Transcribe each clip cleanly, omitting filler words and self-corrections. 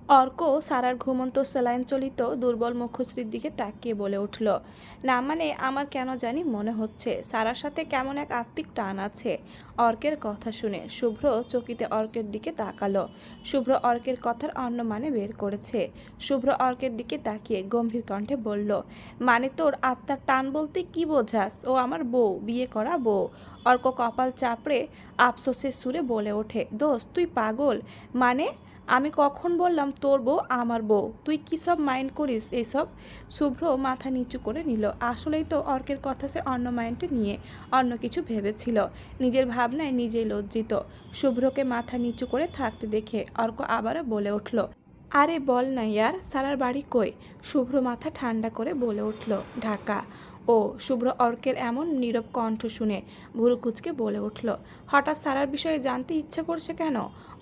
অর্ক সারার ঘুমন্ত স্যালাইন চলিত দুর্বল মুখশ্রীর দিকে তাকিয়ে বলে উঠল, না মানে আমার কেন জানি মনে হচ্ছে সারার সাথে কেমন এক আত্মিক টান আছে। অর্কের কথা শুনে শুভ্র চকিতে অর্কের দিকে তাকালো। শুভ্র অর্কের কথার অন্য মানে বের করেছে। শুভ্র অর্কের দিকে তাকিয়ে গম্ভীর কণ্ঠে বলল, মানে তোর আত্মার টান বলতে কি বোঝাস? ও আমার বউ, বিয়ে করা বউ। অর্ক কপাল চাপড়ে আফসোসের সুরে বলে ওঠে, দোস্ত তুই পাগল? মানে আমি কখন বললাম তোর বউ আমার বউ? তুই কী সব মাইন্ড করিস এইসব? শুভ্র মাথা নিচু করে নিল। আসলেই তো অর্কের কথা সে অন্য মাইন্ডে নিয়ে অন্য কিছু ভেবেছিল। নিজের ভাবনায় নিজেই লজ্জিত। শুভ্রকে মাথা নিচু করে থাকতে দেখে অর্ক আবারও বলে উঠল, আরে বল না ইয়ার, সারার বাড়ি কই? শুভ্র মাথা ঠান্ডা করে বলে উঠল, ঢাকা। ও। শুভ্র অর্কের এমন নীরব কণ্ঠ শুনে ভুরু কুঁচকে বলে উঠল, হঠাৎ সারার বিষয়ে জানতে ইচ্ছে করছে কেন?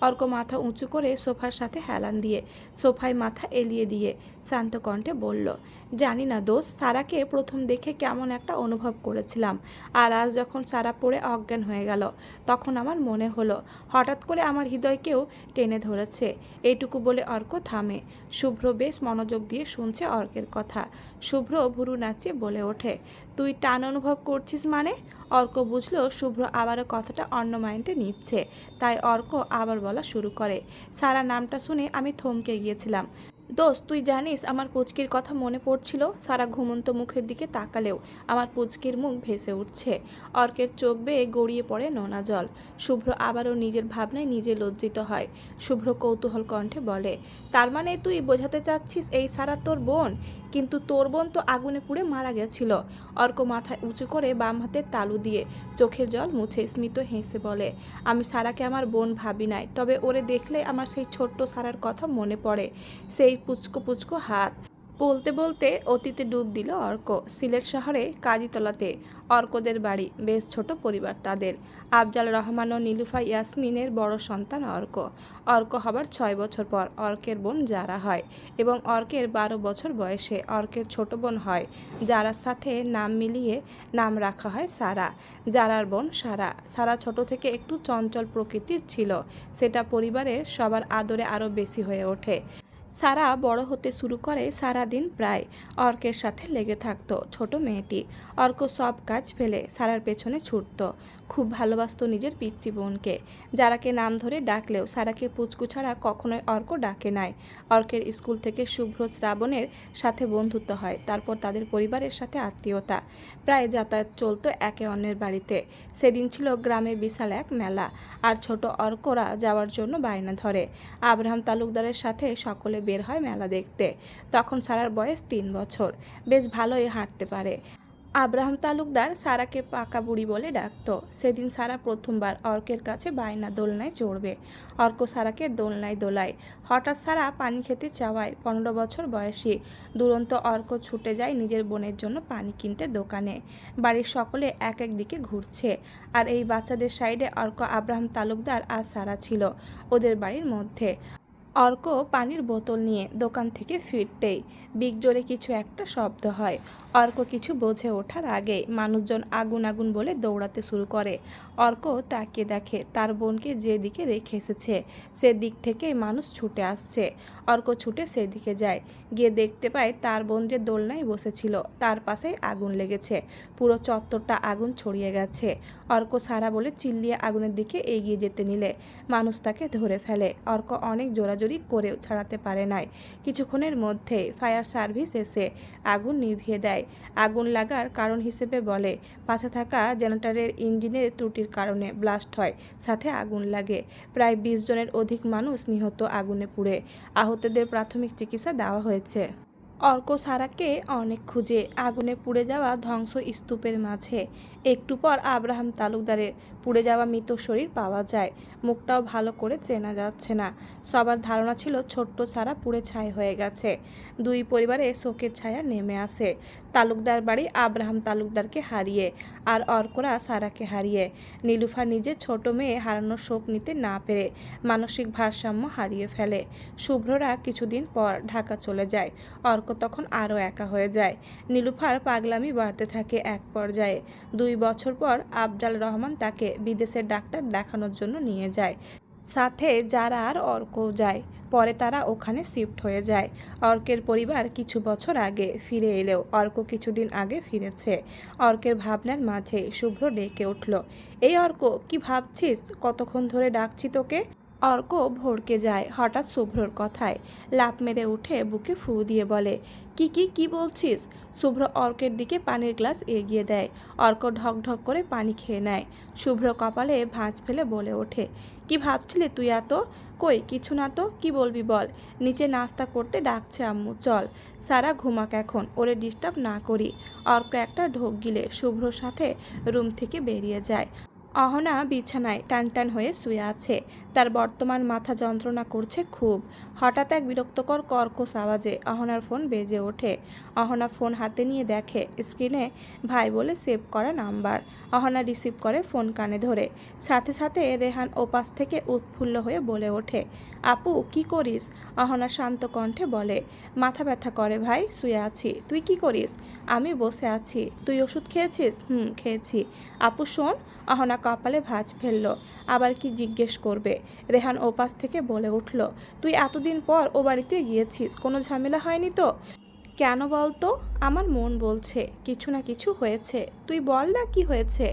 অর্ক মাথা উঁচু করে সোফার সাথে হেলান দিয়ে সোফায় মাথা এলিয়ে দিয়ে শান্ত কণ্ঠে বলল, জানি না দোস্ত, সারাকে প্রথম দেখে কেমন একটা অনুভব করেছিলাম, আর আজ যখন সারা পড়ে অজ্ঞান হয়ে গেল তখন আমার মনে হলো হঠাৎ করে আমার হৃদয়কেও টেনে ধরেছে। এইটুকু বলে অর্ক থামে। শুভ্র বেশ মনোযোগ দিয়ে শুনছে অর্কের কথা। শুভ্র ভুরু নাচিয়ে বলে ওঠে, তুই টান অনুভব করছিস মানে? অর্ক বুঝলো শুভ্র আবারও কথাটা অন্য মাইন্ডে নিচ্ছে, তাই অর্ক আবার বলা শুরু করে, সারা নামটা শুনে আমি থমকে গিয়েছিলাম। দোস্ত তুই জানিস আমার পুচকির কথা মনে পড়ছিল। সারা ঘুমন্ত মুখের দিকে তাকালেও আমার পুচকির মুখ ভেসে উঠছে। অর্কের চোখ বেয়ে গড়িয়ে পড়ে নোনা জল। শুভ্র আবারও নিজের ভাবনায় নিজে লজ্জিত হয়। শুভ্র কৌতূহল কণ্ঠে বলে, তার মানে তুই বোঝাতে চাচ্ছিস এই সারা তোর বোন? কিন্তু তোর বোন তো আগুনে পুড়ে মারা গেছিল। অর্ক মাথায় উঁচু করে বাম হাতের তালু দিয়ে চোখের জল মুছে স্মিত হেসে বলে, আমি সারাকে আমার বোন ভাবি নাই, তবে ওরে দেখলে আমার সেই ছোট্ট সারার কথা মনে পড়ে। সেই পুচকো পুচকো হাত। বলতে বলতে অতীতে ডুব দিল অর্ক। সিলেট শহরে কাজীতলাতে অর্কদের বাড়ি, বেশ ছোট পরিবার তাদের। আফজাল রহমান ও নীলুফা ইয়াসমিনের বড় সন্তান অর্ক। অর্ক হবার 6 বছর পর অর্কের বোন যারা হয় এবং অর্কের 12 বছর বয়সে অর্কের ছোট বোন হয়। যারার সাথে নাম মিলিয়ে নাম রাখা হয় সারা। যারার বোন সারা। সারা ছোট থেকে একটু চঞ্চল প্রকৃতির ছিল, সেটা পরিবারের সবার আদরে আরও বেশি হয়ে ওঠে। সারা বড় হতে শুরু করে সারাদিন প্রায় অর্কের সাথে লেগে থাকতো ছোট মেয়েটি। অর্ক সব কাজ ফেলে সারার পেছনে ছুটত। খুব ভালোবাসত নিজের পিচ্চি বোনকে। যারাকে নাম ধরে ডাকলেও সারাকে পুচকু ছাড়া কখনোই অর্ক ডাকে নাই। অর্কের স্কুল থেকে শুভ্র শ্রাবণের সাথে বন্ধুত্ব হয়, তারপর তাদের পরিবারের সাথে আত্মীয়তা। প্রায় যাতায়াত চলতো একে অন্যের বাড়িতে। সেদিন ছিল গ্রামে বিশাল এক মেলা, আর ছোট অর্করা যাওয়ার জন্য বায়না ধরে। আব্রাহাম তালুকদারের সাথে সকলে বের হয় মেলা দেখতে। তখন সারার বয়স 3 বছর। বেশ ভালোই হাঁটতে পারে। আব্রাহাম তালুকদার সারাকে পাকা বুড়ি বলে ডাকত। সেদিন সারা প্রথমবার অর্কের কাছে বায়না দোলনায় চড়বে। অর্ক সারাকে দোলনায় দোলায়। হঠাৎ সারা পানি খেতে চাওয়ায় 15 বছর বয়সী দুরন্ত অর্ক ছুটে যায় নিজের বোনের জন্য পানি কিনতে দোকানে। বাড়ির সকলে এক এক দিকে ঘুরছে, আর এই বাচ্চাদের সাইডে অর্ক, আব্রাহাম তালুকদার আর সারা ছিল ওদের বাড়ির মধ্যে। অর্ক পানির বোতল নিয়ে দোকান থেকে ফিরতেই বিকজোরে কিছু একটা শব্দ হয়। অর্ক কিছু বোঝে ওঠার আগেই মানুষজন আগুন আগুন বলে দৌড়াতে শুরু করে। অর্ক তাকিয়ে দেখে তার বোনকে যেদিকে রেখে এসেছে সেদিক থেকে মানুষ ছুটে আসছে। অর্ক ছুটে সেদিকে যায়। গিয়ে দেখতে পায় তার বোন যে দোলনায় বসেছিল তার পাশেই আগুন লেগেছে। পুরো চত্বরটা আগুন ছড়িয়ে গেছে। অর্ক সারা বলে চিল্লিয়ে আগুনের দিকে এগিয়ে যেতে নিলে মানুষ তাকে ধরে ফেলে। অর্ক অনেক জোরাজোরি করেও ছাড়াতে পারে নাই। কিছুক্ষণের মধ্যে ফায়ার সার্ভিস এসে আগুন নিভিয়ে দেয়। আগুন লাগার কারণ হিসেবে বলে, পাশে থাকা জেনারেটরের ইঞ্জিনের ত্রুটির কারণে ব্লাস্ট হয়, সাথে আগুন লাগে। প্রায় 20 জনের অধিক মানুষ নিহত আগুনে পুড়ে। আহতদের প্রাথমিক চিকিৎসা দেওয়া হয়েছে। অর্ক সারাকে অনেক খুঁজে আগুনে পুড়ে যাওয়া ধ্বংস স্তূপের মাঝে। একটু পর আব্রাহাম তালুকদারের পুড়ে যাওয়া মৃত শরীর পাওয়া যায়। মুখটাও ভালো করে চেনা যাচ্ছে না। সবার ধারণা ছিল ছোট্ট সারা পুড়ে ছাই হয়ে গেছে। দুই পরিবারে শোকের ছায়া নেমে আসে। তালুকদার বাড়ি আব্রাহাম তালুকদারকে হারিয়ে, আর অর্করা সারাকে হারিয়ে। নীলুফা নিজে ছোট মেয়ে হারানোর শোক নিতে না পেরে মানসিক ভারসাম্য হারিয়ে ফেলে। শুভ্ররা কিছুদিন পর ঢাকা চলে যায়। অর্ক তখন আরও একা হয়ে যায়। নীলুফার পাগলামি বাড়তে থাকে এক পর্যায়ে। 2 বছর পর আফজাল রহমান তাকে বিদেশের ডাক্তার দেখানোর জন্য নিয়ে যায়। সাথে যারা আর অর্কও যায়। পরে তারা ওখানে শিফট হয়ে যায়। অর্কের পরিবার কিছু বছর আগে ফিরে এলেও অর্ক কিছুদিন আগে ফিরেছে। অর্কের ভাবনার মাঝে শুভ্র ডেকে উঠল, এই অর্ক, কি ভাবছিস? কতক্ষণ ধরে ডাকছি তোকে। অর্ক ভড়কে যায় হঠাৎ শুভ্রর কথায়, লাফ মেরে উঠে বুকে ফু দিয়ে বলে, কি বলছিস? শুভ্র অর্কের দিকে পানির গ্লাস এগিয়ে দেয়। অর্ক ঢক ঢক করে পানি খেয়ে নেয়। শুভ্র কপালে ভাঁজ ফেলে বলে ওঠে, কি ভাবছিলি তুই এত? কই কিছু না তো, কি বলবি বল। নিচে নাস্তা করতে ডাকছে আম্মু, চল। সারা ঘুমাক এখন, ওরে ডিস্টার্ব না করি। অর্ক একটা ঢোক গিলে শুভ্রর সাথে রুম থেকে বেরিয়ে যায়। অহনা বিছানায় টানটান হয়ে শুয়ে আছে। তার বর্তমান মাথা যন্ত্রণা করছে খুব। হঠাৎ এক বিরক্তকর কর্কশ আওয়াজে অহনার ফোন বেজে ওঠে। অহনা ফোন হাতে নিয়ে দেখে স্ক্রিনে ভাই বলে সেভ করা নাম্বার। অহনা রিসিভ করে, ফোন কানে ধরে। সাথে সাথে রেহান ওপাশ থেকে উৎফুল্ল হয়ে বলে ওঠে, আপু কি করিস? অহনা শান্ত কণ্ঠে বলে, মাথা ব্যথা করে ভাই, শুয়ে আছি। তুই কি করিস? আমি বসে আছি। তুই ওষুধ খেয়েছিস? খেয়েছি। আপু শোন। অহনা কপালে ভাঁজ ফেলল। আবার কি জিজ্ঞেস করবে। রেহান ওপাশ থেকে বলে উঠল, তুই এতদিন পর ও বাড়িতে গিয়েছিস, কোনো ঝামেলা হয়নি তো? কেন বলতো? আমার মন বলছে কিছু না কিছু হয়েছে। তুই বল না কি হয়েছে।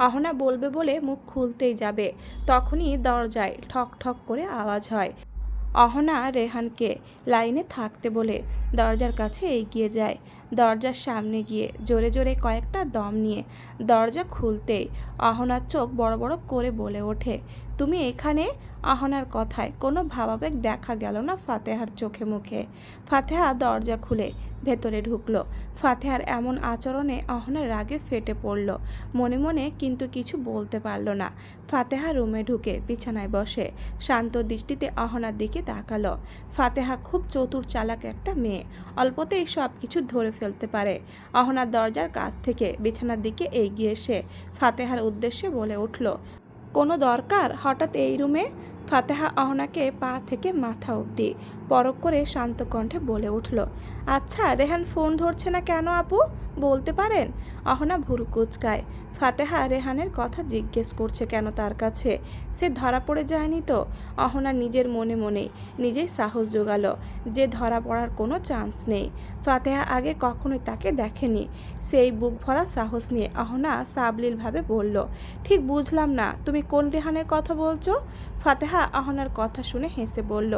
অহনা বলবে বলে মুখ খুলতেই যাবে, তখনই দরজায় ঠক ঠক করে আওয়াজ হয়। অহনা রেহানকে লাইনে থাকতে বলে দরজার কাছে এগিয়ে যায়। দরজার সামনে গিয়ে জোরে জোরে কয়েকটা দম নিয়ে দরজা খুলতেই অহনার চোখ বড় বড় করে বলে ওঠে, তুমি এখানে? অহনার কথায় কোনো ভাবাবেগ দেখা গেল না ফাতেহার চোখে মুখে। ফাতেহা দরজা খুলে ভেতরে ঢুকলো। ফাতেহার এমন আচরণে অহনার রাগে ফেটে পড়ল মনে মনে, কিন্তু কিছু বলতে পারল না। ফাতেহা রুমে ঢুকে বিছানায় বসে শান্ত দৃষ্টিতে অহনার দিকে তাকালো। ফাতেহা খুব চতুর চালাক একটা মেয়ে, অল্পতেই সব কিছু ধরে ফেলতে পারে। অহনার দরজার কাছ থেকে বিছানার দিকে এগিয়ে এসে ফাতেহার উদ্দেশ্যে বলে উঠল, কোনো দরকার হঠাৎ এই রুমে? ফাতেহা অহনাকে পা থেকে মাথা অবধি পরক করে শান্ত কণ্ঠে বলে উঠল, আচ্ছা রেহান ফোন ধরছে না কেন আপু, বলতে পারেন? অহনা ভুরু কুচকায়। ফাতেহা রেহানের কথা জিজ্ঞেস করছে কেন তার কাছে? সে ধরা পড়ে যায়নি তো? অহনা নিজের মনে মনেই নিজেই সাহস জোগালো যে ধরা পড়ার কোনো চান্স নেই। ফাতেহা আগে কখনোই তাকে দেখেনি। সেই বুক ভরা সাহস নিয়ে অহনা সাবলীলভাবে বলল, ঠিক বুঝলাম না, তুমি কোন রেহানের কথা বলছো? ফাতেহা অহনার কথা শুনে হেসে বলল,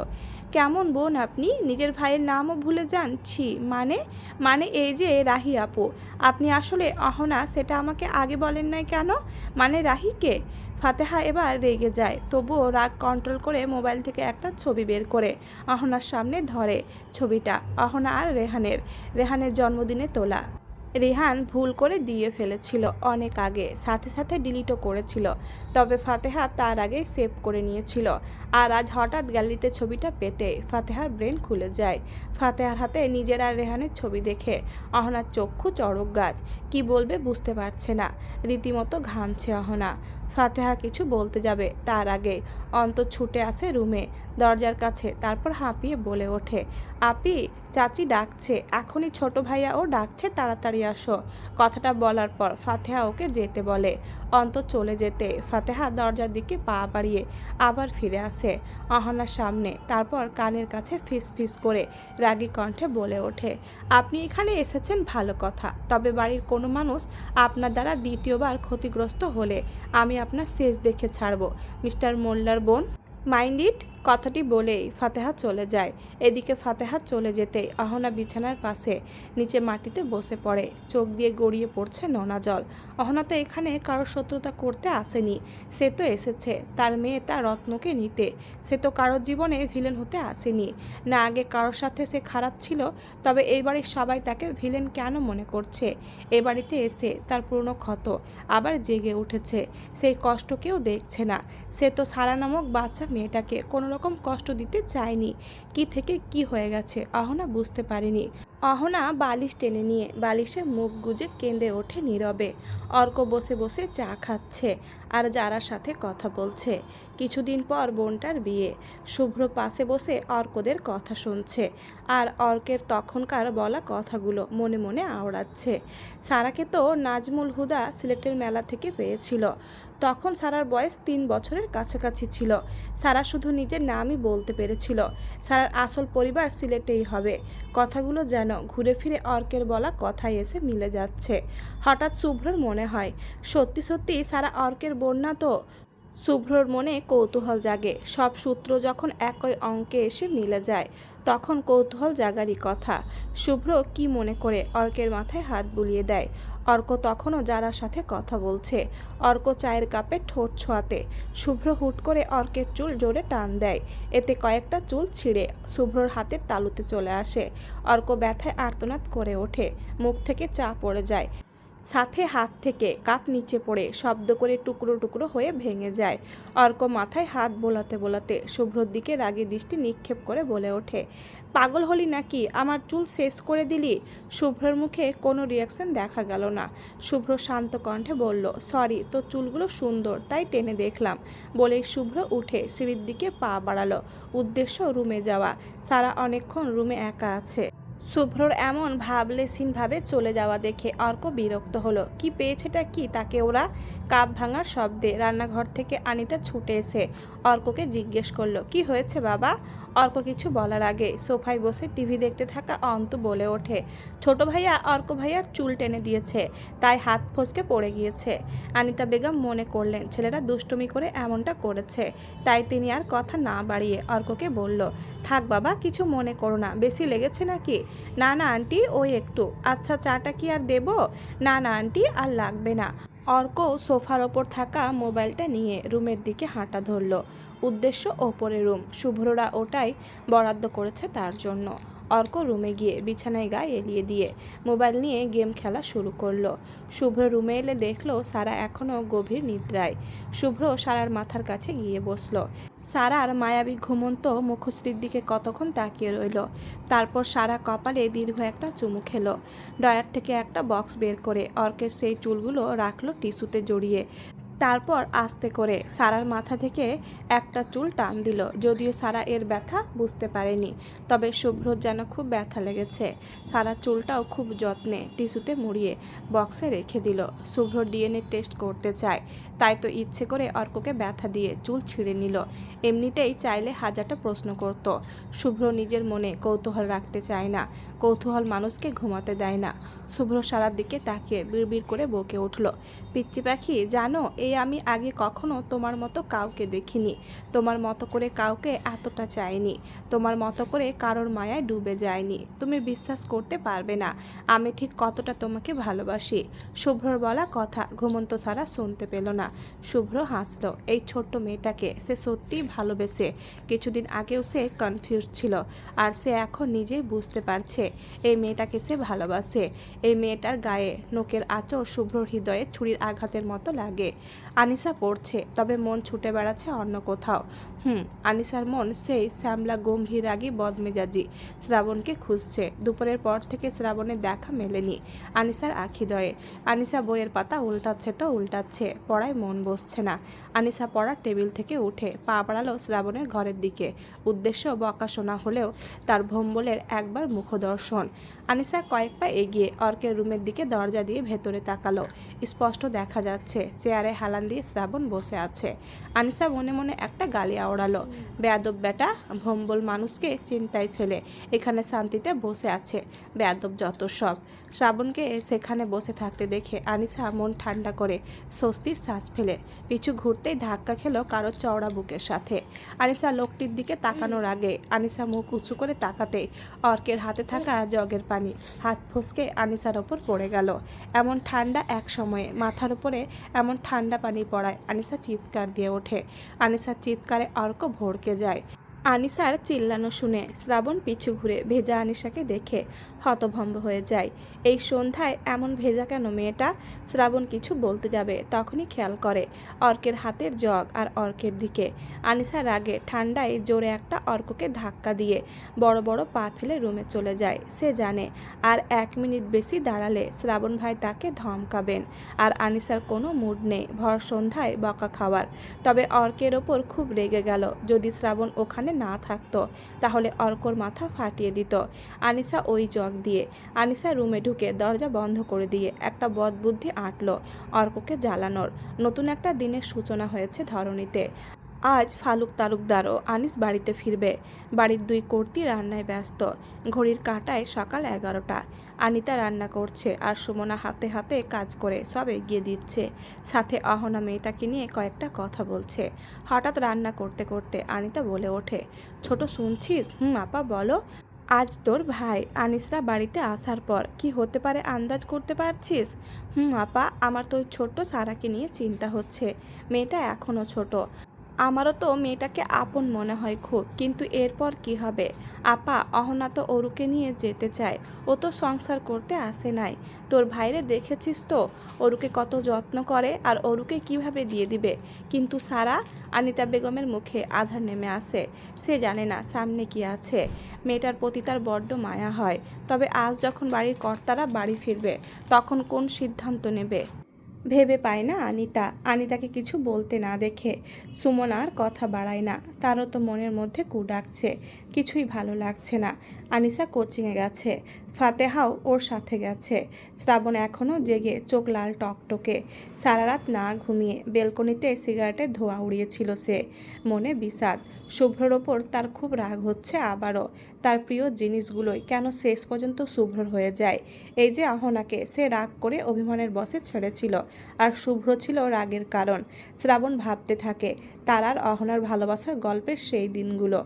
কেমন বোন আপনি, নিজের ভাইয়ের নামও ভুলে যান? ছি, মানে? মানে এই যে রাহি আপু। আপনি আসলে অহনা, সেটা আমাকে আগে বলেন নাই কেন? মানে রাহিকে? ফাতেহা এবার রেগে যায়, তবুও রাগ কন্ট্রোল করে মোবাইল থেকে একটা ছবি বের করে অহনার সামনে ধরে। ছবিটা অহনা আর রেহানের জন্মদিনে তোলা। রেহান ভুল করে দিয়ে ফেলেছিল অনেক আগে, সাথে সাথে ডিলিটও করেছিল, তবে ফাতেহা তার আগে সেভ করে নিয়েছিল। আর আজ হঠাৎ গ্যালারিতে ছবিটা পেতে ফাতেহার ব্রেন খুলে যায়। ফাতেহার হাতে নিজের আর রেহানের ছবি দেখে অহনার চক্ষু চড়ক গাছ। কি বলবে বুঝতে পারছে না, রীতিমতো ঘামছে অহনা। ফাতেহা কিছু বলতে যাবে তার আগে অন্ত ছুটে আসে রুমে, দরজার কাছে, তারপর হাঁপিয়ে বলে ওঠে, আপি, চাচি ডাকছে, এখনই ছোট ভাইয়া ও ডাকছে, তাড়াতাড়ি আসো। কথাটা বলার পর ফাতেহা ওকে যেতে বলে। অন্ত চলে যেতে ফাতেহা দরজার দিকে পা বাড়িয়ে আবার ফিরে আসে অহনার সামনে, তারপর কানের কাছে ফিস ফিস করে রাগী কণ্ঠে বলে ওঠে, আপনি এখানে এসেছেন ভালো কথা, তবে বাড়ির কোনো মানুষ আপনার দ্বারা দ্বিতীয়বার ক্ষতিগ্রস্ত হলে আমি আপনার শেষ দেখে ছাড়ব, মিস্টার মোল্লার বোন। Mind it. কথাটি বলেই ফাতেহা চলে যায়। এদিকে ফাতেহা চলে যেতেই অহনা বিছানার পাশে নিচে মাটিতে বসে পড়ে। চোখ দিয়ে গড়িয়ে পড়ছে নোনা জল। অহনা তো এখানে কারোর শত্রুতা করতে আসেনি, সে তো এসেছে তার মেয়ে তার রত্নকে নিতে। সে তো কারোর জীবনে ভিলেন হতে আসেনি। না আগে কারোর সাথে সে খারাপ ছিল, তবে এই বাড়ির সবাই তাকে ভিলেন কেন মনে করছে? এ বাড়িতে এসে তার পুরনো ক্ষত আবার জেগে উঠেছে, সেই কষ্ট কেউ দেখছে না। সে তো সারা নামক বাচ্চা মেয়েটাকে কোনো রকম কষ্ট দিতে চায়নি। কি থেকে কি হয়ে গেছে অহনা বুঝতে পারেনি। অহনা বালিশ টেনে নিয়ে বালিশে মুখ গুজে কেঁদে ওঠে নীরবে। অর্ক বসে বসে চা খাচ্ছে আর যারার সাথে কথা বলছে। কিছুদিন পর বোনটার বিয়ে। শুভ্র পাশে বসে অর্কদের কথা শুনছে আর অর্কের তখনকার বলা কথাগুলো মনে মনে আওড়াচ্ছে। সারাকে তো নাজমুল হুদা সিলেটের মেলা থেকে পেয়েছিল। তখন সারার বয়স 3 বছরের কাছাকাছি ছিল। সারা শুধু নিজের নামই বলতে পেরেছিল। সারার আসল পরিবার সিলেটেই হবে। কথাগুলো যেন ঘুরে ফিরে অর্কের বলা কথায় এসে মিলে যাচ্ছে। হঠাৎ শুভ্রর মনে হয়, সত্যি সত্যি সারা অর্কের বোন না তো। শুভ্রর মনে কৌতূহল জাগে। সব সূত্র যখন একই অঙ্কে এসে মিলে যায় তখন কৌতূহল জাগারই কথা। শুভ্র কি মনে করে অর্কের মাথায় হাত বুলিয়ে দেয়। অর্ক তখনও যারার সাথে কথা বলছে। অর্ক চায়ের কাপে ঠোঁট ছোঁয়াতে শুভ্র হুট করে অর্কের চুল জোরে টান দেয়। এতে কয়েকটা চুল ছিঁড়ে শুভ্রর হাতের তালুতে চলে আসে। অর্ক ব্যথায় আর্তনাদ করে ওঠে। মুখ থেকে চা পড়ে যায়। সাথে হাত থেকে কাপ নিচে পড়ে শব্দ করে টুকরো টুকরো হয়ে ভেঙে যায়। অর্ক মাথায় হাত বোলাতে বোলাতে শুভ্রর দিকে রাগী দৃষ্টি নিক্ষেপ করে বলে ওঠে, পাগল হলি নাকি? আমার চুল শেষ করে দিলি? শুভ্রর মুখে কোনো রিয়াকশন দেখা গেল না। শুভ্র শান্ত কণ্ঠে বলল, সরি, তোর চুলগুলো সুন্দর তাই টেনে দেখলাম। বলেই শুভ্র উঠে সিঁড়ির দিকে পা বাড়ালো। উদ্দেশ্য রুমে যাওয়া। সারা অনেকক্ষণ রুমে একা আছে। শুভ্রর এমন ভাবলেশহীনভাবে চলে যাওয়া দেখে অর্ক বিরক্ত হলো। কি পেয়েছেটা কি তাকে ওরা? কাপ ভাঙার শব্দে রান্নাঘর থেকে আনিতা ছুটে এসে অর্ককে জিজ্ঞেস করলো, কি হয়েছে বাবা? অর্ক কিছু বলার আগে সোফায় বসে টিভি দেখতে থাকা অন্তু বলে ওঠে, ছোট ভাইয়া অর্ক ভাইয়ার চুল টেনে দিয়েছে, তাই হাত ফসকে পড়ে গিয়েছে। আনিতা বেগম মনে করলেন ছেলেরা দুষ্টুমি করে এমনটা করেছে, তাই তিনি আর কথা না বাড়িয়ে অর্ককে বলল, থাক বাবা, কিছু মনে করো না, বেশি লেগেছে নাকি? না না আন্টি, ওই একটু। আচ্ছা, চাটা কি আর দেব? না না আন্টি, আর লাগবে না। অর্ক সোফার ওপর থাকা মোবাইলটা নিয়ে রুমের দিকে হাঁটা ধরল। উদ্দেশ্য ওপরে রুম, শুভ্ররা ওটাই বরাদ্দ করেছে তার জন্য। অর্ক রুমে গিয়ে বিছানায় গায়ে এলিয়ে দিয়ে মোবাইল নিয়ে গেম খেলা শুরু করলো। শুভ্র রুমে এলে দেখলো সারা এখনও গভীর নিদ্রায়। শুভ্র সারার মাথার কাছে গিয়ে বসলো। সারার মায়াবী ঘুমন্ত মুখশ্রীর দিকে কতক্ষণ তাকিয়ে রইল। তারপর সারা কপালে দীর্ঘ একটা চুমু খেলো। ড্রয়ার থেকে একটা বক্স বের করে অর্কের সেই চুলগুলো রাখলো টিস্যুতে জড়িয়ে। তারপর আস্তে করে সারার মাথা থেকে একটা চুল টান দিল। যদিও সারা এর ব্যথা বুঝতে পারেনি, তবে শুভ্রর যেন খুব ব্যথা লেগেছে। সারা চুলটাও খুব যত্নে টিস্যুতে মুড়িয়ে বক্সে রেখে দিল। শুভ্রর ডিএনএ টেস্ট করতে চায়, তাই তো ইচ্ছে করে অর্ককে ব্যথা দিয়ে চুল ছিঁড়ে নিল। এমনিতেই চাইলে হাজারটা প্রশ্ন করত। শুভ্র নিজের মনে কৌতূহল রাখতে চায় না। কৌতূহল মানুষকে ঘুমাতে দেয় না। শুভ্র সারার দিকে তাকিয়ে বিড়বিড় করে বকে উঠল, পিচ্চি পাখি, জানো এই আমি আগে কখনো তোমার মতো কাউকে দেখিনি। তোমার মতো করে কাউকে এতটা চাইনি। তোমার মতো করে কারোর মায়ায় ডুবে যায়নি। তুমি বিশ্বাস করতে পারবে না আমি ঠিক কতটা তোমাকে ভালোবাসি। শুভ্রর বলা কথা ঘুমন্ত সারা শুনতে পেল না। শুভ্র হাসলো। এই ছোট্ট মেয়েটাকে সে সত্যিই ভালোবেসে। কিছুদিন আগেও সে কনফিউজ ছিল, আর সে এখন নিজেই বুঝতে পারছে এই মেয়েটাকে সে ভালোবাসে। এই মেয়েটার গায়ে নোকের আঁচড় শুভ্রর হৃদয়ে ছুরির আঘাতের মতো লাগে। আনিসা পড়ছে, তবে মন ছুটে বেড়াচ্ছে অন্য কোথাও। আনিসার মন সেই শ্যামলা গম্ভীর রাগী বদমেজাজি শ্রাবণকে খুঁজছে। দুপুরের পর থেকে শ্রাবণের দেখা মেলেনি আনিসার আখিদয়ে। আনিসা বইয়ের পাতা উল্টাচ্ছে তো উল্টাচ্ছে, পড়ায় মন বসছে না। আনিসা পড়ার টেবিল থেকে উঠে পা বাড়ালো শ্রাবণের ঘরের দিকে। উদ্দেশ্য বকাশোনা হলেও তার ভোম্বলের একবার মুখদর্শন। আনিসা কয়েক পা এগিয়ে অর্কের রুমের দিকে দরজা দিয়ে ভেতরে তাকালো। স্পষ্ট দেখা যাচ্ছে চেয়ারে হালান দিয়ে শ্রাবণ বসে আছে। আনিসা মনে মনে একটা গালি আওড়ালো, বেয়াদব বেটা, ভোম্বল মানুষকে চিন্তায় ফেলে এখানে শান্তিতে বসে আছে, বেয়াদব যত সব। শ্রাবণকে সেখানে বসে থাকতে দেখে আনিসা মন ঠান্ডা করে স্বস্তির শ্বাস ফেলে পিছু ঘুরতেই ধাক্কা খেলো কারো চওড়া বুকের সাথে। আনিসা লোকটির দিকে তাকানোর আগে আনিসা মুখ উঁচু করে তাকাতে অর্কের হাতে থাকা জগের পানি হাত ফসকে আনিসার ওপর পড়ে গেল। এমন ঠান্ডা এক সময়ে মাথার উপরে এমন ঠান্ডা পানি পড়ায় আনিসা চিৎকার দিয়ে ওঠে। আনিসার চিৎকারে অর্ক ভড়কে যায়। আনিসার চিল্লানো শুনে শ্রাবণ পিছু ঘুরে ভেজা আনিসাকে দেখে হতভম্ব হয়ে যায়। এই সন্ধ্যায় এমন ভেজা কেন মেয়েটা? শ্রাবণ কিছু বলতে যাবে তখনই খেয়াল করে অর্কের হাতের জগ আর অর্কের দিকে। আনিসা রাগে ঠান্ডায় জোরে একটা অর্ককে ধাক্কা দিয়ে বড় বড় পা ফেলে রুমে চলে যায়। সে জানে আর 1 মিনিট বেশি দাঁড়ালে শ্রাবণ ভাই তাকে ধমকাবেন। আর আনিসার কোনো মুড নেই ভর সন্ধ্যায় বকা খাওয়ার। তবে অর্কের ওপর খুব রেগে গেল। যদি শ্রাবণ ওখানে না থাকতো তাহলে অর্কর মাথা ফাটিয়ে দিত আনিসা ওই জগ দিয়ে। আনিসা রুমে ঢুকে দরজা বন্ধ করে দিয়ে একটা বদবুদ্ধি আঁটল অর্ককে জ্বালানোর। নতুন একটা দিনের সূচনা হয়েছে ধরণীতে। আজ ফালুক তালুকদার ও আনিস বাড়িতে ফিরবে। বাড়ির 2 কর্তি রান্নায় ব্যস্ত। ঘড়ির কাঁটায় সকাল 11টা। আনিতা রান্না করছে আর সুমনা হাতে হাতে কাজ করে সব এগিয়ে দিচ্ছে। সাথে অহনা মেয়েটাকে নিয়ে কয়েকটা কথা বলছে। হঠাৎ রান্না করতে করতে আনিতা বলে ওঠে, ছোট শুনছিস? আপা বলো। আজ তোর ভাই আনিসরা বাড়িতে আসার পর কি হতে পারে আন্দাজ করতে পারছিস? আপা, আমার তো ওই ছোট্ট সারাকে নিয়ে চিন্তা হচ্ছে। মেয়েটা এখনও ছোট। আমারও তো মেয়েটাকে আপন মনে হয় খুব, কিন্তু এরপর কি হবে? আপা, অহনা তো অরুকে নিয়ে যেতে চায়। ও তো সংসার করতে আসে নাই। তোর ভাইরে দেখেছিস তো অরুকে কত যত্ন করে, আর অরুকে কিভাবে দিয়ে দিবে। কিন্তু সারা, আনিতা বেগমের মুখে আধার নেমে আসে। সে জানে না সামনে কি আছে। মেয়েটার প্রতি তার বড্ড মায়া হয়। তবে আজ যখন বাড়ির কর্তারা বাড়ি ফিরবে তখন কোন সিদ্ধান্ত নেবে ভেবে পায় না আনিতা। আনিতাকে কিছু বলতে না দেখে সুমন আর কথা বাড়ায় না। তারও তো মনের মধ্যে কু ডাকছে, কিছুই ভালো লাগছে না। আনিসা কোচিংয়ে গেছে, ফাতেহাও ওর সাথে গেছে। শ্রাবণ এখনও জেগে, চোখ লাল টকটকে। সারা রাত না ঘুমিয়ে বেলকনিতে সিগারেটের ধোঁয়া উড়িয়েছিল সে। মনে বিষাদ। শুভ্রর ওপর তার খুব রাগ হচ্ছে আবারও। তার প্রিয় জিনিসগুলোই কেন শেষ পর্যন্ত শুভ্রর হয়ে যায়। এই যে অহনাকে সে রাগ করে অভিমানের বশে ছেড়েছিল, আর শুভ্র ছিল রাগের কারণ। শ্রাবণ ভাবতে থাকে তার আর অহনার ভালোবাসার গল্পের সেই দিনগুলো।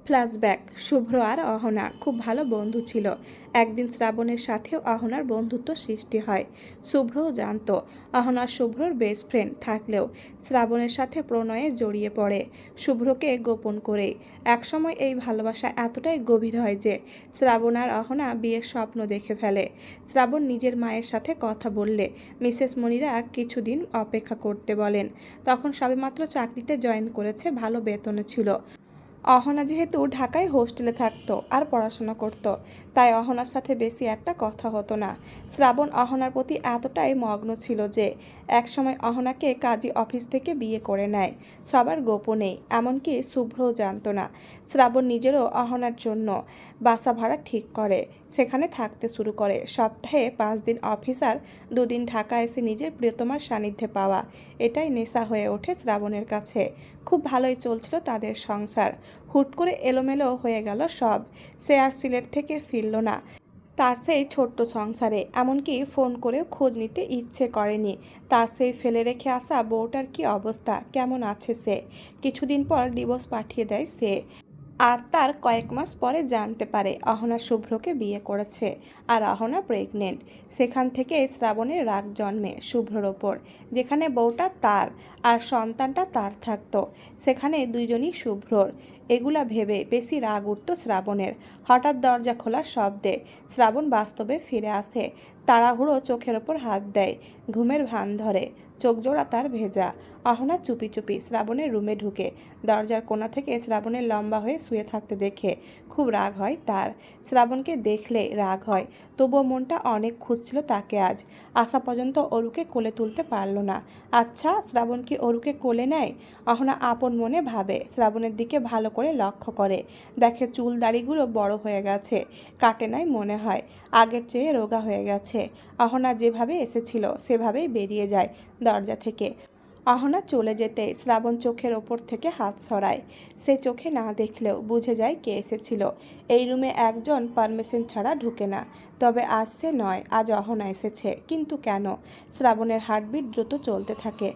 ফ্ল্যাশব্যাক। শুভ্র আর অহনা খুব ভালো বন্ধু ছিল। একদিন শ্রাবণের সাথেও অহনার বন্ধুত্ব সৃষ্টি হয়। শুভ্রও জানতো অহনা শুভ্রর বেস্ট ফ্রেন্ড থাকলেও শ্রাবণের সাথে প্রণয়ে জড়িয়ে পড়ে শুভ্রকে গোপন করে। একসময় এই ভালোবাসা এতটাই গভীর হয় যে শ্রাবণ আর অহনা বিয়ের স্বপ্ন দেখে ফেলে। শ্রাবণ নিজের মায়ের সাথে কথা বললে মিসেস মনিরা কিছুদিন অপেক্ষা করতে বলেন। তখন সবেমাত্র চাকরিতে জয়েন করেছে, ভালো বেতনে ছিল। অহনা যেহেতু ঢাকায় হোস্টেলে থাকতো আর পড়াশোনা করত, তাই অহনার সাথে বেশি একটা কথা হতো না। শ্রাবণ অহনার প্রতি এতটাই মগ্ন ছিল যে একসময় অহনাকে কাজী অফিস থেকে বিয়ে করে নেয়, সবার গোপনেই। এমনকি শুভ্রও জানতো না। শ্রাবণ নিজেরও অহনার জন্য বাসা ভাড়া ঠিক করে সেখানে থাকতে শুরু করে। সপ্তাহে 5 দিন অফিস আর 2 দিন ঢাকা এসে নিজের প্রিয়তমার সান্নিধ্যে পাওয়া, এটাই নেশা হয়ে ওঠে শ্রাবণের কাছে। খুব ভালোই চলছিল তাদের সংসার। হুট করে এলোমেলো হয়ে গেল সব। সে আর সিলেট থেকে ফিরল না তার সেই ছোট্ট সংসারে। এমনকি ফোন করেও খোঁজ নিতে ইচ্ছে করেনি তার সেই ফেলে রেখে আসা বউটার কি অবস্থা, কেমন আছে সে। কিছুদিন পর ডিভোর্স পাঠিয়ে দেয় সে। আর তার কয়েক মাস পরে জানতে পারে অহনা শুভ্রকে বিয়ে করেছে আর অহনা প্রেগনেন্ট। সেখান থেকে শ্রাবণের রাগ জন্মে শুভ্রর ওপর। যেখানে বউটা তার আর সন্তানটা তার থাকতো, সেখানে দুইজনই শুভ্রর। এগুলা ভেবে বেশি রাগ উঠত শ্রাবণের। হঠাৎ দরজা খোলার শব্দে শ্রাবণ বাস্তবে ফিরে আসে। তাড়াহুড়ো চোখের ওপর হাত দেয়, ঘুমের ভান ধরে। চোখ জোড়া তার ভেজা। অহনা চুপি চুপি শ্রাবণের রুমে ঢুকে দরজার কোণা থেকে শ্রাবণের লম্বা হয়ে শুয়ে থাকতে দেখে খুব রাগ হয় তার। শ্রাবণকে দেখলে রাগ হয়, তবুও মনটা অনেক খুঁজছিল তাকে আজ। আসা পর্যন্ত অরুকে কোলে তুলতে পারল না। আচ্ছা, শ্রাবণ কি অরুকে কোলে নেয়? অহনা আপন মনে ভাবে। শ্রাবণের দিকে ভালো করে লক্ষ্য করে, দেখে চুল দাড়িগুলো বড় হয়ে গেছে, কাটে নাই মনে হয়, আগের চেয়ে রোগা হয়ে গেছে। অহনা যেভাবে এসেছিল সেভাবেই বেরিয়ে যায় দরজা থেকে। অহনা চলে যেতে শ্রাবণ চোখের ওপর থেকে হাত সরায়। সে চোখে না দেখলেও বুঝে যায় কে এসেছিল। এই রুমে একজন পারমিশন ছাড়া ঢুকে না। তবে আজ সে নয়, আজ অহনা এসেছে। কিন্তু কেন? শ্রাবণের হার্টবিট দ্রুত চলতে থাকে।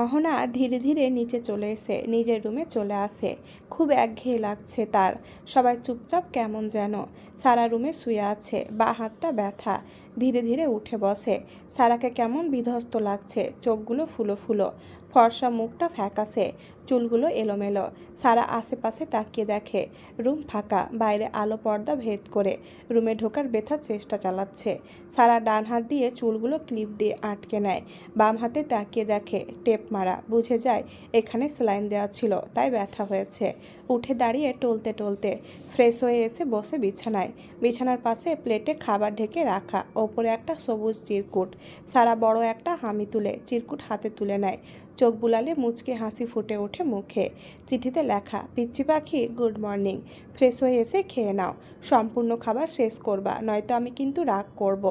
অহনা ধীরে ধীরে নিচে চলে এসে নিজের রুমে চলে আসে। খুব একঘেয়ে লাগছে তার। সবাই চুপচাপ কেমন যেন। সারা রুমে শুয়ে আছে, বা হাতটা ব্যথা। ধীরে ধীরে উঠে বসে। সারাকে কেমন বিধ্বস্ত লাগছে, চোখগুলো ফুলো ফুলো, ফর্সা মুখটা ফ্যাকাশে, চুলগুলো এলোমেলো। সারা আশেপাশে তাকিয়ে দেখে রুম ফাঁকা, বাইরে আলো পর্দা ভেদ করে রুমে ঢোকার ব্যথার চেষ্টা চালাচ্ছে। সারা ডান হাত দিয়ে চুলগুলো ক্লিপ দিয়ে আটকে নেয়, বাম হাতে তাকিয়ে দেখে টেপ মারা, বুঝে যায় এখানে স্যালাইন দেওয়া ছিল তাই ব্যথা হয়েছে। উঠে দাঁড়িয়ে টলতে টলতে ফ্রেশ হয়ে এসে বসে বিছানায়। বিছানার পাশে প্লেটে খাবার ঢেকে রাখা, ওপরে একটা সবুজ চিরকুট। সারা বড় একটা হামি তুলে চিরকুট হাতে তুলে নেয়, চোখ বুলালে মুচকে হাসি ফুটে ওঠে মুখে। চিঠিতে লেখা, পিচ্চি পাখি গুড মর্নিং, ফ্রেশ হয়ে এসে খেয়ে নাও, সম্পূর্ণ খাবার শেষ করবা, নয়তো আমি কিন্তু রাগ করব।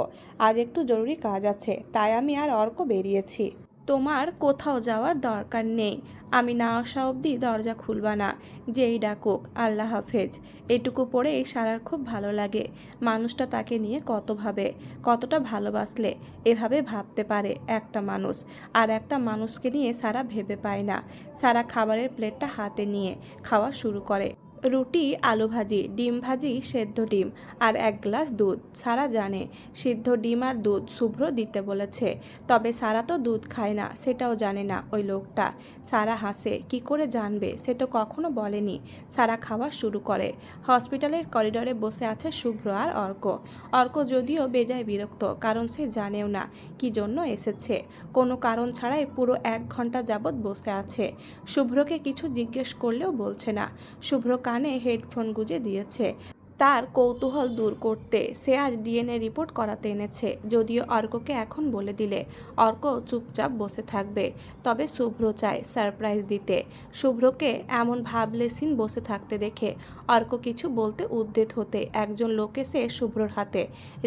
আজ একটু জরুরি কাজ আছে তাই আমি আর অর্ক বেরিয়েছি। তোমার কোথাও যাওয়ার দরকার নেই, আমি না আসা অবধি দরজা খুলবা না, যেই ডাকুক। আল্লাহ হাফেজ। এটুকু পড়েই সারার খুব ভালো লাগে। মানুষটা তাকে নিয়ে কত ভাবে, কতটা ভালোবাসলে এভাবে ভাবতে পারে একটা মানুষ। আর একটা মানুষকে নিয়ে সারা ভেবে পায় না। সারা খাবারের প্লেটটা হাতে নিয়ে খাওয়া শুরু করে। রুটি, আলু ভাজি, ডিম ভাজি, সেদ্ধ ডিম আর এক গ্লাস দুধ। সারা জানে সিদ্ধ ডিম আর দুধ শুভ্র দিতে বলেছে, তবে সারা তো দুধ খায় না, সেটাও জানে না ওই লোকটা। সারা হাসে, কি করে জানবে, সে তো কখনো বলেনি। সারা খাওয়া শুরু করে। হসপিটালের করিডোরে বসে আছে শুভ্র আর অর্ক। অর্ক যদিও বেজায় বিরক্ত, কারণ সে জানেও না কি জন্য এসেছে। কোনো কারণ ছাড়াই পুরো 1 ঘন্টা যাবৎ বসে আছে। শুভ্রকে কিছু জিজ্ঞেস করলেও বলছে না। শুভ্র কানে হেডফোন গুঁজে দিয়েছে। তার কৌতূহল দূর করতে সে আজ ডিএনএ রিপোর্ট করাতে এনেছে। যদিও অর্ককে এখন বলে দিলে অর্ক চুপচাপ বসে থাকবে, তবে শুভ্র চায় সারপ্রাইজ দিতে। শুভ্রকে এমন ভাবলেসিন বসে থাকতে দেখে অর্ক কিছু বলতে উদ্যত হতে একজন লোক এসে শুভ্রর হাতে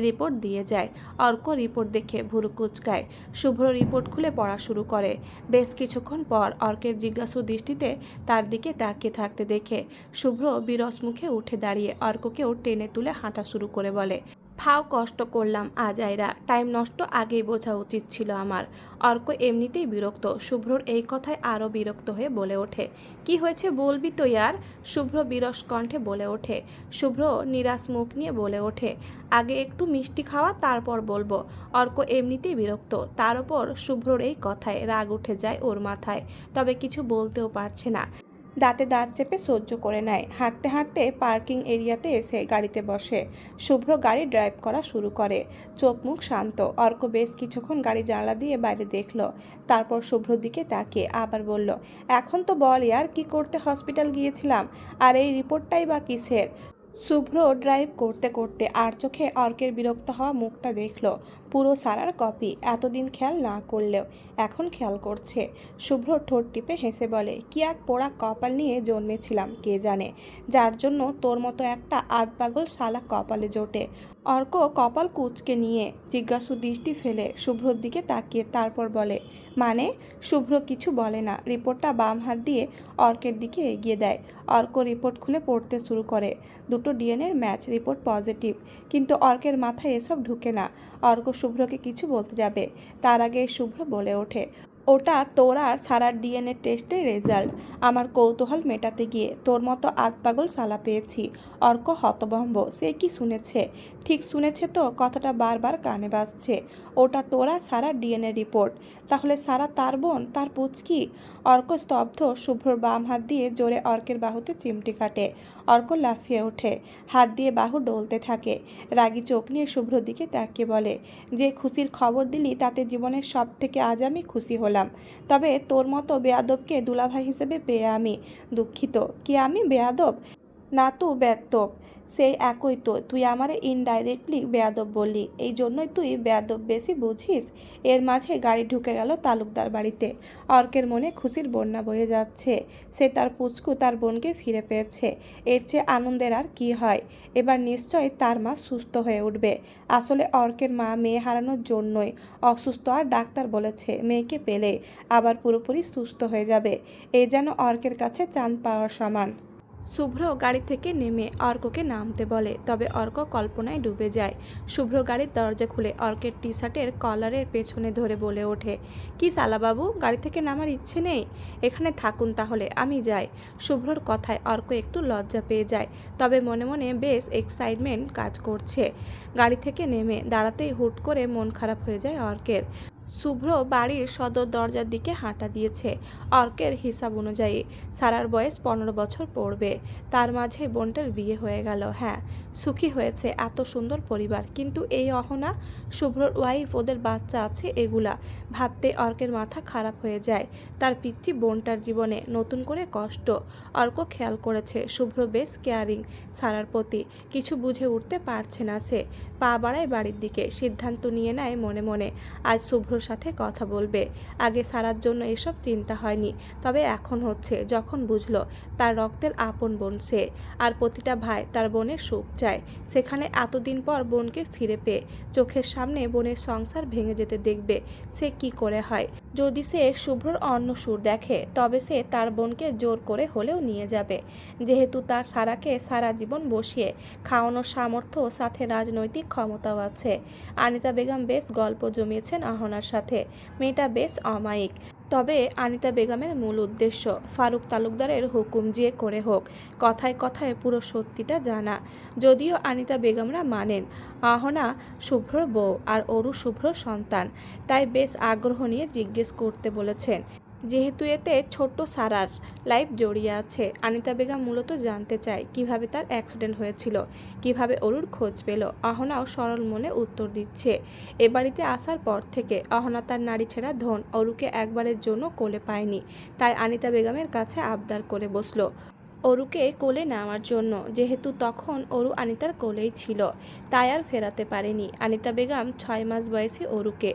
রিপোর্ট দিয়ে যায়। অর্ক রিপোর্ট দেখে ভুরু কুঁচকায়। শুভ্র রিপোর্ট খুলে পড়া শুরু করে। বেশ কিছুক্ষণ পর অর্কের জিজ্ঞাসু দৃষ্টিতে তার দিকে তাকিয়ে থাকতে দেখে শুভ্র বিরস মুখে উঠে দাঁড়িয়ে অর্ককেও টেনে তুলে হাঁটা শুরু করে বলে, ফাও কষ্ট করলাম আজ আইরা, টাইম নষ্ট আগেই বোঝা উচিত ছিল আমার। অর্ক এমনিতেই বিরক্ত, শুভ্রর এই কথায় আরও বিরক্ত হয়ে বলে ওঠে, কি হয়েছে বলবি তো ইয়ার। শুভ্র বিরস কণ্ঠে বলে ওঠে। শুভ্র নিরাশ মুখ নিয়ে বলে ওঠে, আগে একটু মিষ্টি খাওয়া তারপর বলবো। অর্ক এমনিতেই বিরক্ত, তার ওপর শুভ্রর এই কথায় রাগ উঠে যায় ওর মাথায়, তবে কিছু বলতেও পারছে না। দাঁতে দাঁত চেপে সহ্য করে নেয়। হাঁটতে হাঁটতে পার্কিং এরিয়াতে এসে গাড়িতে বসে। শুভ্র গাড়ি ড্রাইভ করা শুরু করে। চোখ মুখ শান্ত। অর্ক বেশ কিছুক্ষণ গাড়ি জানলা দিয়ে বাইরে দেখলো, তারপর শুভ্রর দিকে তাকিয়ে আবার বলল, এখন তো বল ইয়ার, কি করতে হসপিটাল গিয়েছিলাম, আর এই রিপোর্টটাই বা কিসের। শুভ্র ড্রাইভ করতে করতে আর চোখে অর্কের বিরক্ত হওয়া মুখটা দেখল। পুরো সারার কপি, এতদিন খেয়াল না করলেও এখন খেয়াল করছে। শুভ্র ঠোঁট টিপে হেসে বলে, কি এক পোড়া কপাল নিয়ে জন্মেছিলাম কে জানে, যার জন্য তোর মতো একটা আধপাগল শালা কপালে জোটে। অর্ক কপাল কুঁচকে নিয়ে জিজ্ঞাসু দৃষ্টি ফেলে শুভ্রর দিকে তাকিয়ে তারপর বলে, মানে। শুভ্র কিছু বলে না, রিপোর্টটা বাম হাত দিয়ে অর্কের দিকে এগিয়ে দেয়। অর্ক রিপোর্ট খুলে পড়তে শুরু করে। দুটো ডিএনএর ম্যাচ, রিপোর্ট পজিটিভ। কিন্তু অর্কের মাথায় এসব ঢুকে না। অর্ক শুভ্রকে কিছু বলতে যাবে, তার আগে শুভ্র বলে ওঠে, ওটা তোর আর সারার ডিএনএ টেস্টের রেজাল্ট। আমার কৌতূহল মেটাতে গিয়ে তোর মতো আধপাগল শালা পেয়েছি। অর্ক হতভম্ব, সে কি শুনেছে? ঠিক শুনেছে তো, কথাটা বারবার কানে বাজছে। ওটা তোরা সারার ডিএনএ রিপোর্ট, তাহলে সারা তার বোন, তার পুচকি। অর্ক স্তব্ধ। শুভ্রর বাম হাত দিয়ে জোরে অর্কের বাহুতে চিমটি কাটে। অর্ক লাফিয়ে ওঠে, হাত দিয়ে বাহু ডলতে থাকে। রাগী চোখ নিয়ে শুভ্রর দিকে তাকিয়ে বলে, যে খুশির খবর দিলি তাতে জীবনের সব থেকে আজ আমি খুশি হলাম। তবে তোর মতো বেয়াদবকে দুলাভাই হিসেবে পেয়ে আমি দুঃখিত। কি আমি বেয়াদব? না তো বেয়াদব, সেই একই তো, তুই আমারে ইনডাইরেক্টলি বেয়াদব বললি, এই জন্যই তুই বেয়াদব বেশি বুঝিস। এর মাঝে গাড়ি ঢুকে গেল তালুকদার বাড়িতে। অর্কের মনে খুশির বন্যা বয়ে যাচ্ছে। সে তার পুচকু, তার বোনকে ফিরে পেয়েছে। এর চেয়ে আনন্দের আর কি হয়। এবার নিশ্চয় তার মা সুস্থ হয়ে উঠবে। আসলে অর্কের মা মেয়ে হারানোর জন্যই অসুস্থ, আর ডাক্তার বলেছে মেয়েকে পেলে আবার পুরোপুরি সুস্থ হয়ে যাবে। এ যেন অর্কের কাছে চাঁদ পাওয়ার সমান। শুভ্র গাড়ি থেকে নেমে অর্ককে নামতে বলে, তবে অর্ক কল্পনায় ডুবে যায়। শুভ্র গাড়ির দরজা খুলে অর্কের টি শার্টের কলারের পেছনে ধরে বলে ওঠে, কি সালাবাবু, গাড়ি থেকে নামার ইচ্ছে নেই? এখানে থাকুন তাহলে, আমি যাই। শুভ্রর কথায় অর্ক একটু লজ্জা পেয়ে যায়, তবে মনে মনে বেশ এক্সাইটমেন্ট কাজ করছে। গাড়ি থেকে নেমে দাঁড়াতেই হুট করে মন খারাপ হয়ে যায় অর্কের। শুভ্র বাড়ির সদর দরজার দিকে হাঁটা দিয়েছে। অর্কের হিসাব অনুযায়ী সারার বয়স 15 বছর পড়বে। তার মাঝে বোনটার বিয়ে হয়ে গেল। হ্যাঁ, সুখী হয়েছে, এত সুন্দর পরিবার, কিন্তু এই অহনা, শুভ্রর ওয়াইফ, ওদের বাচ্চা আছে, এগুলা ভাবতে অর্কের মাথা খারাপ হয়ে যায়। তার পিচ্চি বোনটার জীবনে নতুন করে কষ্ট। অর্ক খেয়াল করেছে শুভ্র বেশ কেয়ারিং সারার প্রতি। কিছু বুঝে উঠতে পারছে না সে। পা বাড়ায় বাড়ির দিকে, সিদ্ধান্ত নিয়ে নেয় মনে মনে আজ শুভ্রর সাথে কথা বলবে। আগে সারার জন্য এসব চিন্তা হয়নি, তবে এখন হচ্ছে যখন বুঝলো তার রক্তের আপন বোন সে। আর প্রতিটা ভাই তার বোনের সুখ চায়। সেখানে এতদিন পর বোনকে ফিরে পেয়ে চোখের সামনে বোনের সংসার ভেঙে যেতে দেখবে সে কি করে হয়। যদি সে শুভ্রর অন্য সুর দেখে তবে সে তার বোনকে জোর করে হলেও নিয়ে যাবে, যেহেতু তার সারাকে সারা জীবন বসিয়ে খাওয়ানোর সামর্থ্য, সাথে রাজনৈতিক ক্ষমতাও আছে। আনিতা বেগম বেশ গল্প জমিয়েছেন অহনার সাথে। মেয়েটা বেশ অমায়িক। তবে আনিতা বেগমের মূল উদ্দেশ্য ফারুক তালুকদারের হুকুম যে করে হোক কথায় কথায় পুরো সত্যিটা জানা। যদিও আনিতা বেগমরা মানেন অহনা শুভ্রর বউ আর অরু শুভ্রর সন্তান, তাই বেশ আগ্রহ নিয়ে জিজ্ঞেস করতে বলেছেন। যেহেতু এতে ছোট্ট সারার লাইফ জড়িয়ে আছে, আনিতা বেগম মূলত জানতে চায় কিভাবে তার অ্যাক্সিডেন্ট হয়েছিল, কিভাবে অরুর খোঁজ পেল। অহনাও সরল মনে উত্তর দিচ্ছে। এ বাড়িতে আসার পর থেকে অহনা তার নারী ছেঁড়া ধন অরুকে একবারের জন্য কোলে পায়নি, তাই আনিতা বেগমের কাছে আবদার করে বসলো অরুকে কোলে নেওয়ার জন্য। যেহেতু তখন অরু আনিতার কোলেই ছিল, তাই আর ফেরাতে পারেনি। আনিতা বেগম 6 মাস বয়সী অরুকে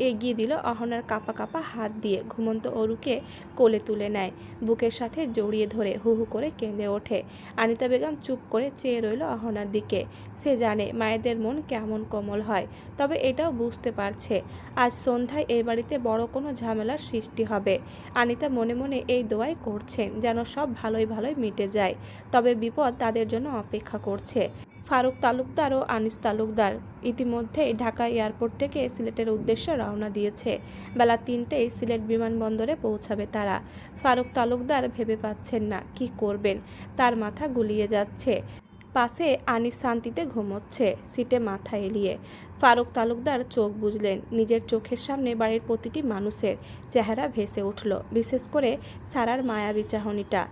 এগিয়ে দিল অহনার কাঁপা কাঁপা হাত দিয়ে। ঘুমন্ত অরুকে কোলে তুলে নেয়, বুকের সাথে জড়িয়ে ধরে হু হু করে কেঁদে ওঠে। আনিতা বেগম চুপ করে চেয়ে রইল অহনার দিকে। সে জানে মায়েদের মন কেমন কোমল হয়, তবে এটাও বুঝতে পারছে আজ সন্ধ্যায় এই বাড়িতে বড় কোনো ঝামেলার সৃষ্টি হবে। আনিতা মনে মনে এই দোয়াই করছেন যেন সব ভালোই ভালোই মিটে যায়, তবে বিপদ তাদের জন্য অপেক্ষা করছে। ফারুক তালুকদার ও আনিস তালুকদার ইতিমধ্যেই ঢাকা এয়ারপোর্ট থেকে সিলেটের উদ্দেশ্যে রওনা দিয়েছে। বেলা 3টেই সিলেট বিমানবন্দরে পৌঁছাবে তারা। ফারুক তালুকদার ভেবে পাচ্ছেন না কি করবেন, তার মাথা গুলিয়ে যাচ্ছে। পাশে আনিস শান্তিতে ঘুমোচ্ছে সিটে মাথা এলিয়ে। ফারুক তালুকদার চোখ বুজলেন। নিজের চোখের সামনে বাড়ির প্রতিটি মানুষের চেহারা ভেসে উঠল, বিশেষ করে সারার মায়াবী চাহনিটা।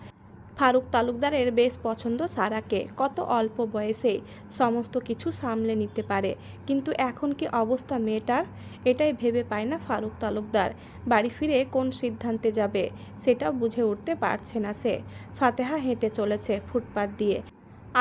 ফারুক তালুকদারের বেশ পছন্দ সারাকে। কত অল্প বয়সেই সমস্ত কিছু সামলে নিতে পারে, কিন্তু এখন কি অবস্থা মেয়েটার, এটাই ভেবে পায় না ফারুক তালুকদার। বাড়ি ফিরে কোন সিদ্ধান্তে যাবে সেটাও বুঝে উঠতে পারছে না সে। ফাতেহা হেঁটে চলেছে ফুটপাত দিয়ে,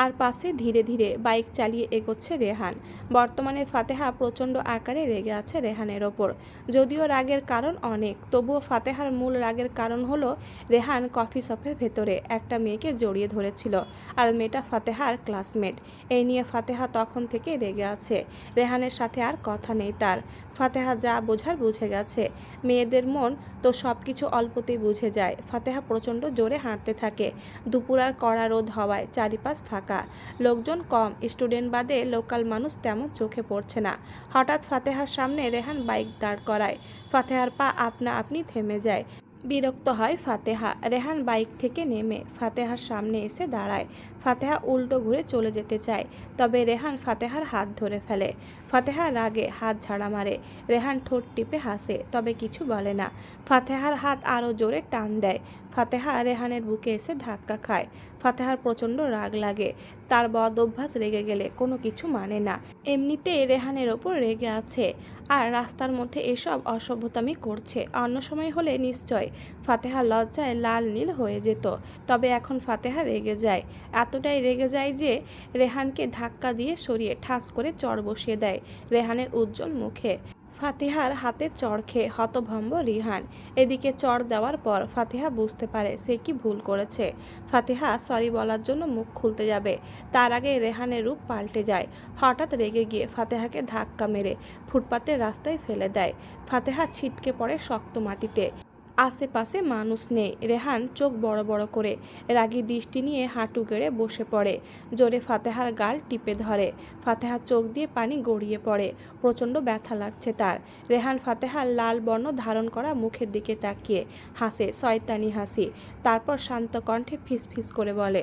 আর পাশে ধীরে ধীরে বাইক চালিয়ে এগোচ্ছে রেহান। বর্তমানে ফাতেহা প্রচণ্ড আকারে রেগে আছে রেহানের ওপর। যদিও রাগের কারণ অনেক, তবুও ফাতেহার মূল রাগের কারণ হলো রেহান কফি শপের ভেতরে একটা মেয়েকে জড়িয়ে ধরেছিল, আর মেয়েটা ফাতেহার ক্লাসমেট। এই নিয়ে ফাতেহা তখন থেকে রেগে আছে। রেহানের সাথে আর কথা নেই তার। ফাতেহা যা বোঝার বুঝে গেছে। মেয়েদের মন তো সব কিছু অল্পতেই বুঝে যায়। ফাতেহা প্রচণ্ড জোরে হাঁটতে থাকে। দুপুর আর কড়া রোদ হওয়ায় চারিপাশ ফাঁকা, লোকজন কম, স্টুডেন্ট বাদে লোকাল মানুষ তেমন চোখে পড়ছে না। হঠাৎ ফাতেহার সামনে রেহান বাইক দাঁড় করায়। ফাতেহার পা আপনা আপনি থেমে যায়। বিরক্ত হয় ফাতেহা। রেহান বাইক থেকে নেমে ফাতেহার সামনে এসে দাঁড়ায়। ফাতেহা উল্টো ঘুরে চলে যেতে চায়, তবে রেহান ফাতেহার হাত ধরে ফেলে। ফাতেহা রাগে হাত ঝাড়া মারে। রেহান ঠোঁট টিপে হাসে, তবে কিছু বলে না। ফাতেহার হাত আরও জোরে টান দেয়। ফাতেহা রেহানের বুকে এসে ধাক্কা খায়। ফাতেহার প্রচণ্ড রাগ লাগে। তার বদ অভ্যাস রেগে গেলে কোনো কিছু মানে না। এমনিতে রেহানের ওপর রেগে আছে, আর রাস্তার মধ্যে এসব অসভ্যতামি করছে। অন্য সময় হলে নিশ্চয় ফাতেহা লজ্জায় লাল নীল হয়ে যেত, তবে এখন ফাতেহা রেগে যায়। এতটাই রেগে যায় যে রেহানকে ধাক্কা দিয়ে সরিয়ে ঠাস করে চড় বসিয়ে দেয় রেহানের উজ্জ্বল মুখে। ফাতেহার হাতের চড় খেয়ে হতভম্ব রিহান। এদিকে চড় দেওয়ার পর ফাতেহা বুঝতে পারে সে কি ভুল করেছে। ফাতেহা সরি বলার জন্য মুখ খুলতে যাবে, তার আগে রেহানের রূপ পাল্টে যায়। হঠাৎ রেগে গিয়ে ফাতেহাকে ধাক্কা মেরে ফুটপাতের রাস্তায় ফেলে দেয়। ফাতেহা ছিটকে পড়ে শক্ত মাটিতে। আশেপাশে মানুষ নেই। রেহান চোখ বড় বড় করে রাগী দৃষ্টি নিয়ে হাঁটু গেড়ে বসে পড়ে। জোরে ফাতেহার গাল টিপে ধরে। ফাতেহার চোখ দিয়ে পানি গড়িয়ে পড়ে। প্রচণ্ড ব্যথা লাগছে তার। রেহান ফাতেহার লাল বর্ণ ধারণ করা মুখের দিকে তাকিয়ে হাসে শয়তানি হাসি। তারপর শান্ত কণ্ঠে ফিসফিস করে বলে,